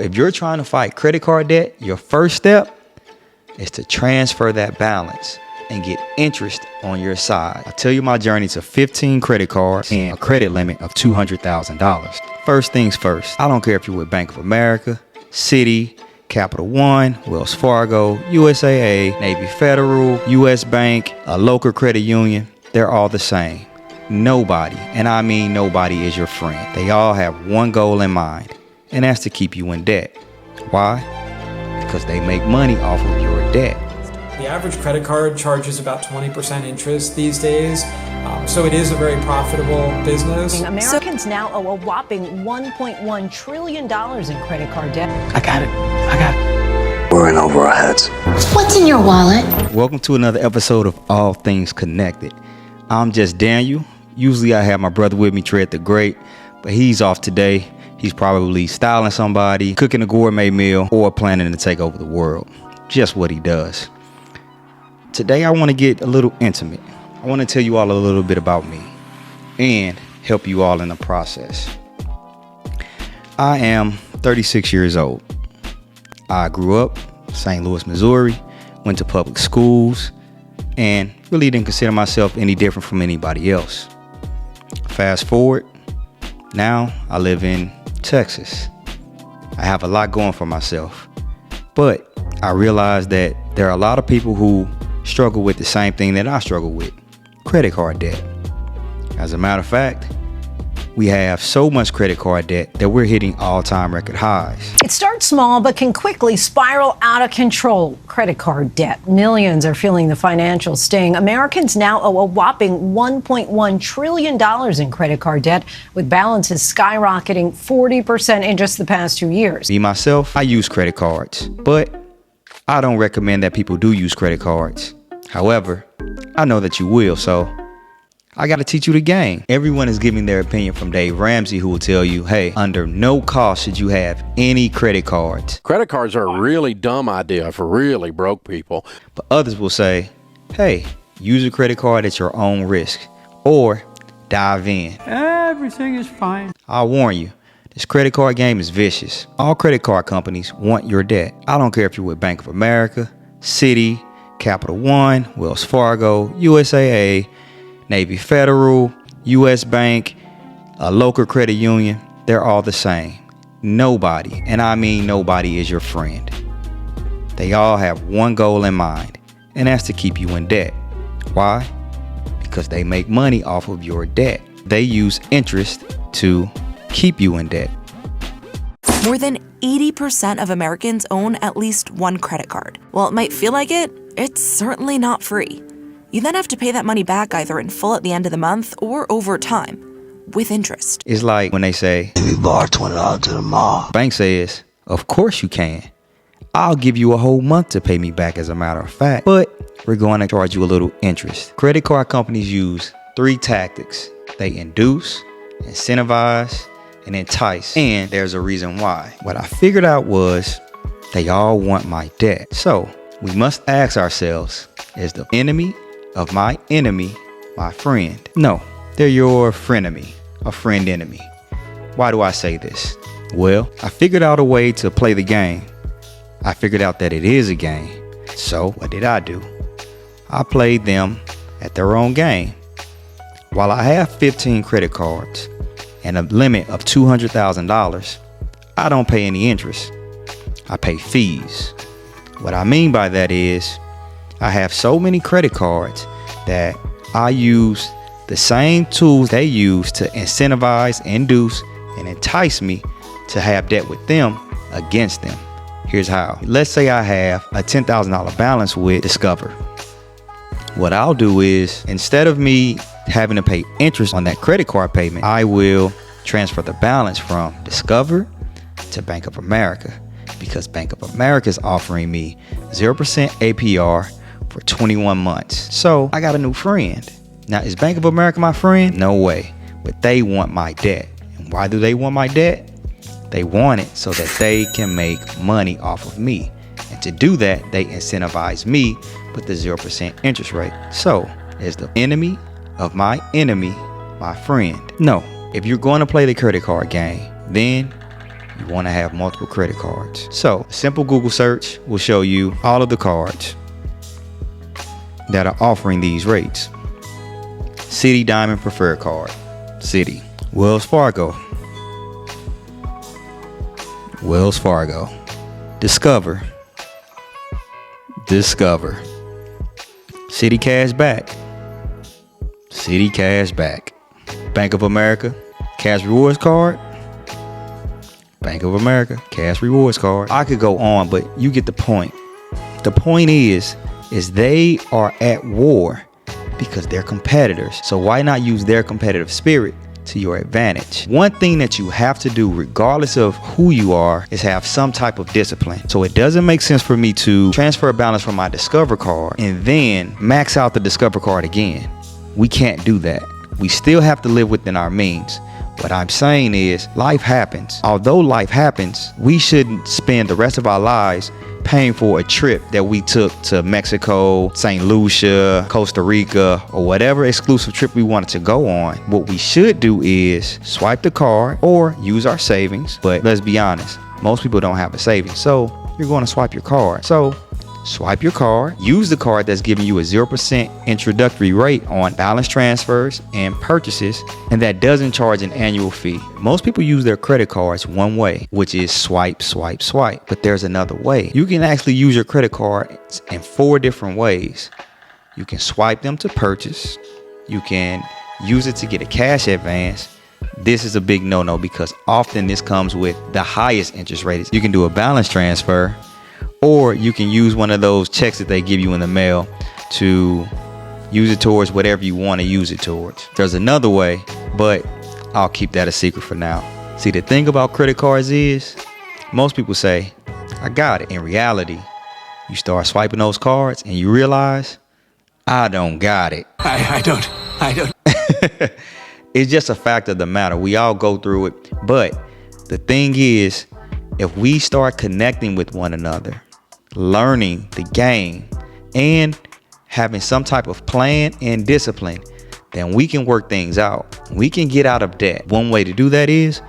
If you're trying to fight credit card debt, your first step is to transfer that balance and get interest on your side. I'll tell you my journey to 15 credit cards and a credit limit of $200,000. First things first, I don't care if you're with Bank of America, Citi, Capital One, Wells Fargo, USAA, Navy Federal, US Bank, a local credit union, they're all the same. Nobody, and I mean nobody, is your friend. They all have one goal in mind, and that's to keep you in debt. Why? Because they make money off of your debt. The average credit card charges about 20% interest these days, so it is a very profitable business. Americans now owe a whopping $1.1 trillion in credit card debt. I got it. We're in over our heads. What's in your wallet? Welcome to another episode of All Things Connected. I'm just Daniel. Usually I have my brother with me, Tread the Great, but he's off today. He's probably styling somebody, cooking a gourmet meal, or planning to take over the world. Just what he does. Today I want to get a little intimate. I want to tell you all a little bit about me and help you all in the process. I am 36 years old. I grew up in St. Louis, Missouri, went to public schools, and really didn't consider myself any different from anybody else. Fast forward, now I live in Texas. I have a lot going for myself, but I realize that there are a lot of people who struggle with the same thing that I struggle with, credit card debt. As a matter of fact, we have so much credit card debt that we're hitting all-time record highs. It starts small but can quickly spiral out of control. Credit card debt. Millions are feeling the financial sting. Americans now owe a whopping $1.1 trillion in credit card debt, with balances skyrocketing 40% in just the past 2 years. Me, myself, I use credit cards, but I don't recommend that people do use credit cards. However, I know that you will, so I got to teach you the game. Everyone is giving their opinion, from Dave Ramsey, who will tell you, hey, under no cost should you have any credit cards. Credit cards are a really dumb idea for really broke people. But others will say, hey, use a credit card at your own risk, or dive in. Everything is fine. I'll warn you, this credit card game is vicious. All credit card companies want your debt. I don't care if you're with Bank of America, Citi, Capital One, Wells Fargo, USAA, Navy Federal, US Bank, a local credit union, they're all the same. Nobody, and I mean nobody, is your friend. They all have one goal in mind, and that's to keep you in debt. Why? Because they make money off of your debt. They use interest to keep you in debt. More than 80% of Americans own at least one credit card. While it might feel like it, it's certainly not free. You then have to pay that money back either in full at the end of the month or over time, with interest. It's like when they say, If you borrow $20 to the mall. bank says, of course you can. I'll give you a whole month to pay me back, as a matter of fact, but we're going to charge you a little interest. Credit card companies use 3 tactics. They induce, incentivize, and entice. And there's a reason why. What I figured out was they all want my debt. So we must ask ourselves, is the enemy of my enemy my friend? No, they're your frenemy, a friend enemy. Why do I say this? Well, I figured out a way to play the game. I figured out that it is a game. So what did I do? I played them at their own game. While I have 15 credit cards and a limit of $200,000, I don't pay any interest. I pay fees. What I mean by that is, I have so many credit cards that I use the same tools they use to incentivize, induce, and entice me to have debt with them against them. Here's how. Let's say I have a $10,000 balance with Discover. What I'll do is, instead of me having to pay interest on that credit card payment, I will transfer the balance from Discover to Bank of America, because Bank of America is offering me 0% APR for 21 months. So I got a new friend. Now, is Bank of America my friend? No way. But they want my debt. And why do they want my debt? They want it so that they can make money off of me. And to do that, they incentivize me with the 0% interest rate. So is the enemy of my enemy my friend? No. If you're going to play the credit card game, then you want to have multiple credit cards. So a simple Google search will show you all of the cards that are offering these rates. Citi Diamond Preferred Card, Citi. Wells Fargo, Wells Fargo. Discover, Citi Cashback, Citi Cashback. Bank of America Cash Rewards Card, Bank of America Cash Rewards Card. I could go on, but you get the point. The point is they are at war because they're competitors. So why not use their competitive spirit to your advantage? One thing that you have to do, regardless of who you are, is have some type of discipline. So it doesn't make sense for me to transfer a balance from my Discover card and then max out the Discover card again. We can't do that. We still have to live within our means. What I'm saying is life happens. Although life happens, we shouldn't spend the rest of our lives paying for a trip that we took to Mexico, St. Lucia, Costa Rica, or whatever exclusive trip we wanted to go on. What we should do is swipe the card or use our savings. But let's be honest, most people don't have a savings, so you're going to swipe your card. So swipe your card, use the card that's giving you a 0% introductory rate on balance transfers and purchases, and that doesn't charge an annual fee. Most people use their credit cards one way, which is swipe, swipe, swipe. But there's another way. You can actually use your credit cards in 4 different ways. You can swipe them to purchase. You can use it to get a cash advance. This is a big no-no because often this comes with the highest interest rates. You can do a balance transfer, or you can use one of those checks that they give you in the mail to use it towards whatever you want to use it towards. There's another way, but I'll keep that a secret for now. See, the thing about credit cards is most people say, I got it. In reality, you start swiping those cards and you realize, I don't got it. I don't. It's just a fact of the matter. We all go through it. But the thing is, if we start connecting with one another, learning the game, and having some type of plan and discipline, then we can work things out. We can get out of debt. One way to do that is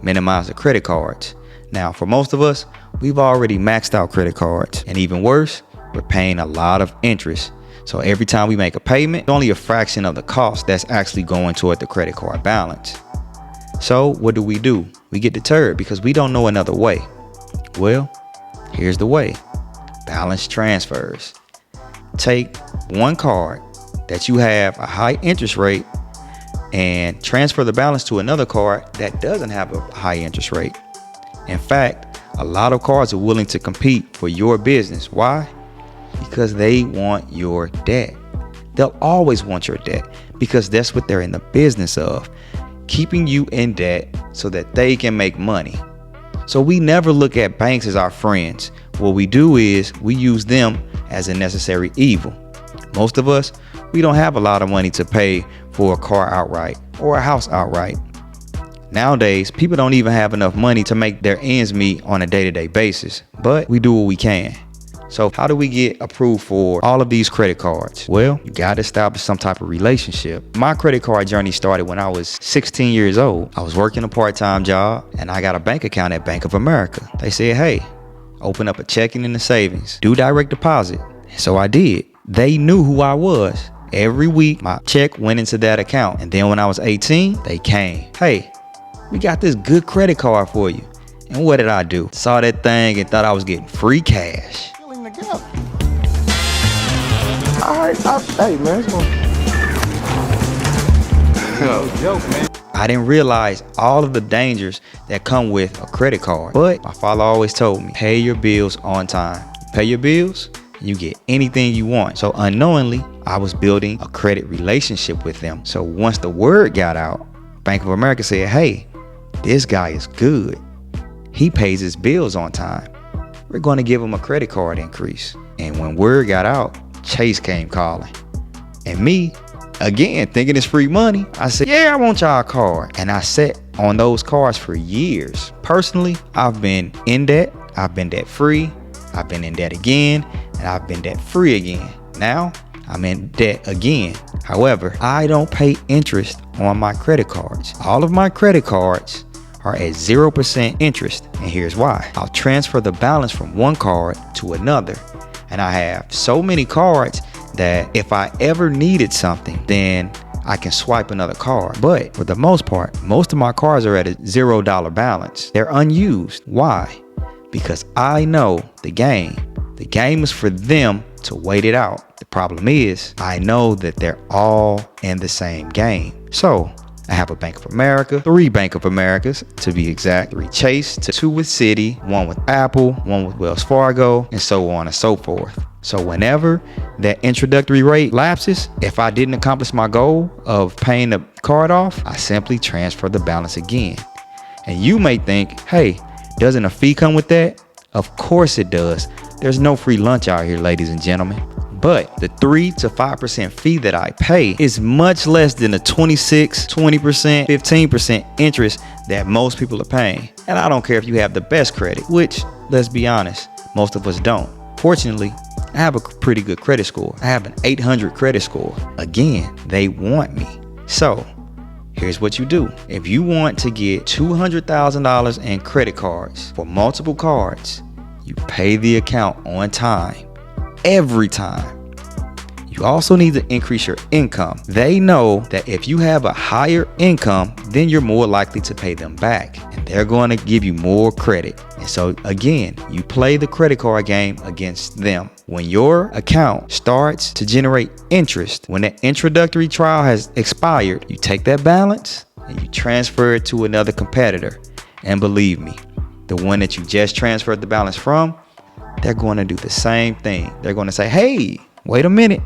minimize the credit cards. Now, for most of us, we've already maxed out credit cards. And even worse, we're paying a lot of interest. So every time we make a payment, only a fraction of the cost that's actually going toward the credit card balance. So what do? We get deterred because we don't know another way. Well, here's the way. Balance transfers. Take one card that you have a high interest rate and transfer the balance to another card that doesn't have a high interest rate. In fact, a lot of cards are willing to compete for your business. Why? Because they want your debt. They'll always want your debt because that's what they're in the business of, keeping you in debt so that they can make money. So we never look at banks as our friends. What we do is we use them as a necessary evil. Most of us, we don't have a lot of money to pay for a car outright or a house outright. Nowadays, people don't even have enough money to make their ends meet on a day-to-day basis, but we do what we can. So how do we get approved for all of these credit cards? Well, you got to establish some type of relationship. My credit card journey started when I was 16 years old. I was working a part-time job and I got a bank account at Bank of America. They said, hey, open up a checking and a savings, do direct deposit. So I did. They knew who I was. Every week, my check went into that account. And then when I was 18, they came. Hey, we got this good credit card for you. And what did I do? Saw that thing and thought I was getting free cash. Alright, hey man, it's gonna... No joke, man. I didn't realize all of the dangers that come with a credit card. But my father always told me, pay your bills on time. Pay your bills, you get anything you want. So unknowingly, I was building a credit relationship with them. So once the word got out, Bank of America said, hey, this guy is good. He pays his bills on time. We're going to give him a credit card increase. And when word got out, Chase came calling. And me, again, thinking it's free money, I said, yeah, I want y'all card. And I sat on those cards for years. Personally, I've been in debt. I've been debt free. I've been in debt again. And I've been debt free again. Now, I'm in debt again. However, I don't pay interest on my credit cards. All of my credit cards are at 0% interest, and here's why. I'll transfer the balance from one card to another, and I have so many cards that if I ever needed something, then I can swipe another card. But for the most part, most of my cards are at a $0 balance. They're unused. Why? Because I know the game. The game is for them to wait it out. The problem is, I know that they're all in the same game. So I have a Bank of America, 3 Bank of Americas to be exact, 3 Chase, 2 with Citi, 1 with Apple, 1 with Wells Fargo, and so on and so forth. So whenever that introductory rate lapses, if I didn't accomplish my goal of paying the card off, I simply transfer the balance again. And you may think, hey, doesn't a fee come with that? Of course it does. There's no free lunch out here, ladies and gentlemen. But the 3 to 5% fee that I pay is much less than the 26, 20%, 15% interest that most people are paying. And I don't care if you have the best credit, which, let's be honest, most of us don't. Fortunately, I have a pretty good credit score. I have an 800 credit score. Again, they want me. So here's what you do. If you want to get $200,000 in credit cards for multiple cards, you pay the account on time. Every time. You also need to increase your income. They know that if you have a higher income, then you're more likely to pay them back, and they're going to give you more credit. And so again, you play the credit card game against them. When your account starts to generate interest, when that introductory trial has expired, you take that balance and you transfer it to another competitor. And believe me, the one that you just transferred the balance from, they're going to do the same thing. They're going to say, hey, wait a minute,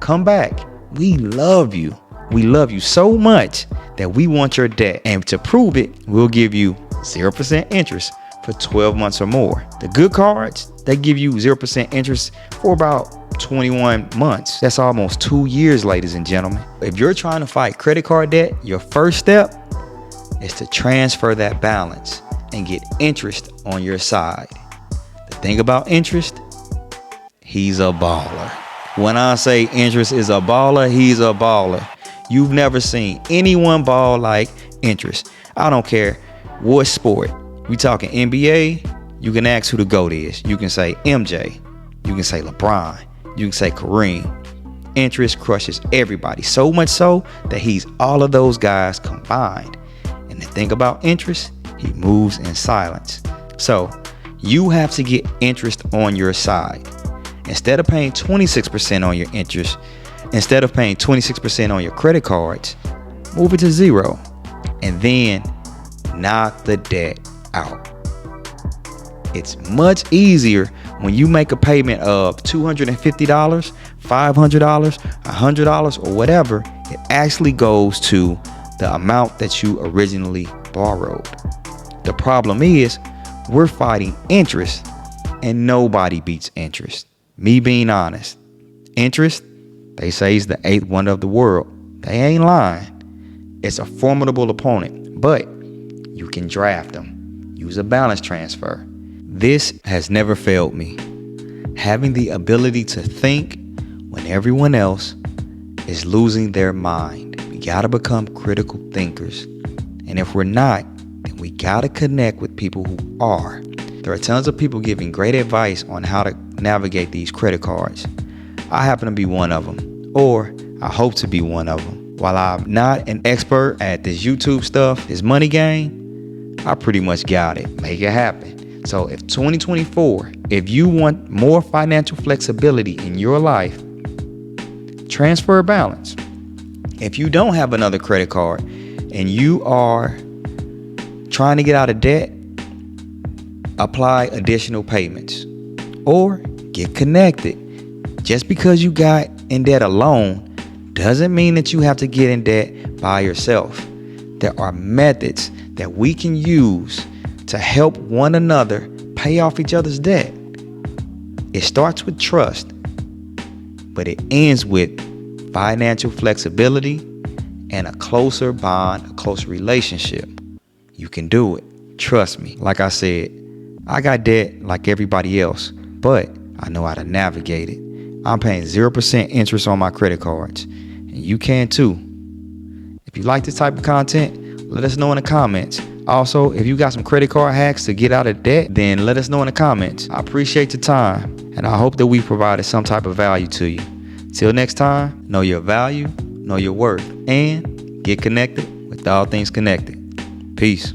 come back. We love you. We love you so much that we want your debt. And to prove it, we'll give you 0% interest for 12 months or more. The good cards, they give you 0% interest for about 21 months. That's almost 2 years, ladies and gentlemen. If you're trying to fight credit card debt, your first step is to transfer that balance and get interest on your side. The thing about interest, he's a baller. When I say interest is a baller, he's a baller. You've never seen anyone ball like interest. I don't care what sport. We talking NBA, you can ask who the GOAT is. You can say MJ. You can say LeBron. You can say Kareem. Interest crushes everybody. So much so that he's all of those guys combined. And the thing about interest, he moves in silence. So you have to get interest on your side. Instead of paying 26% on your interest, instead of paying 26% on your credit cards, move it to 0 and then knock the debt out. It's much easier when you make a payment of $250, $500, $100, or whatever. It actually goes to the amount that you originally borrowed. The problem is we're fighting interest, and nobody beats interest. Me being honest, interest, they say, is the 8th wonder of the world. They ain't lying. It's a formidable opponent, but you can draft them. Use a balance transfer. This has never failed me. Having the ability to think when everyone else is losing their mind. We gotta become critical thinkers. And if we're not, then we gotta connect with people who are. There are tons of people giving great advice on how to navigate these credit cards. I happen to be one of them, or I hope to be one of them. While I'm not an expert at this YouTube stuff, this money game, I pretty much got it. Make it happen. So if 2024, if you want more financial flexibility in your life, transfer balance. If you don't have another credit card and you are trying to get out of debt, apply additional payments or get connected. Just because you got in debt alone doesn't mean that you have to get in debt by yourself. There are methods that we can use to help one another pay off each other's debt. It starts with trust, but it ends with financial flexibility and a closer bond, a closer relationship. You can do it. Trust me. Like I said, I got debt like everybody else, but I know how to navigate it. I'm paying 0% interest on my credit cards, and you can too. If you like this type of content, let us know in the comments. Also, if you got some credit card hacks to get out of debt, then let us know in the comments. I appreciate your time, and I hope that we provided some type of value to you. Till next time, know your value, know your worth, and get connected with all things connected. Peace.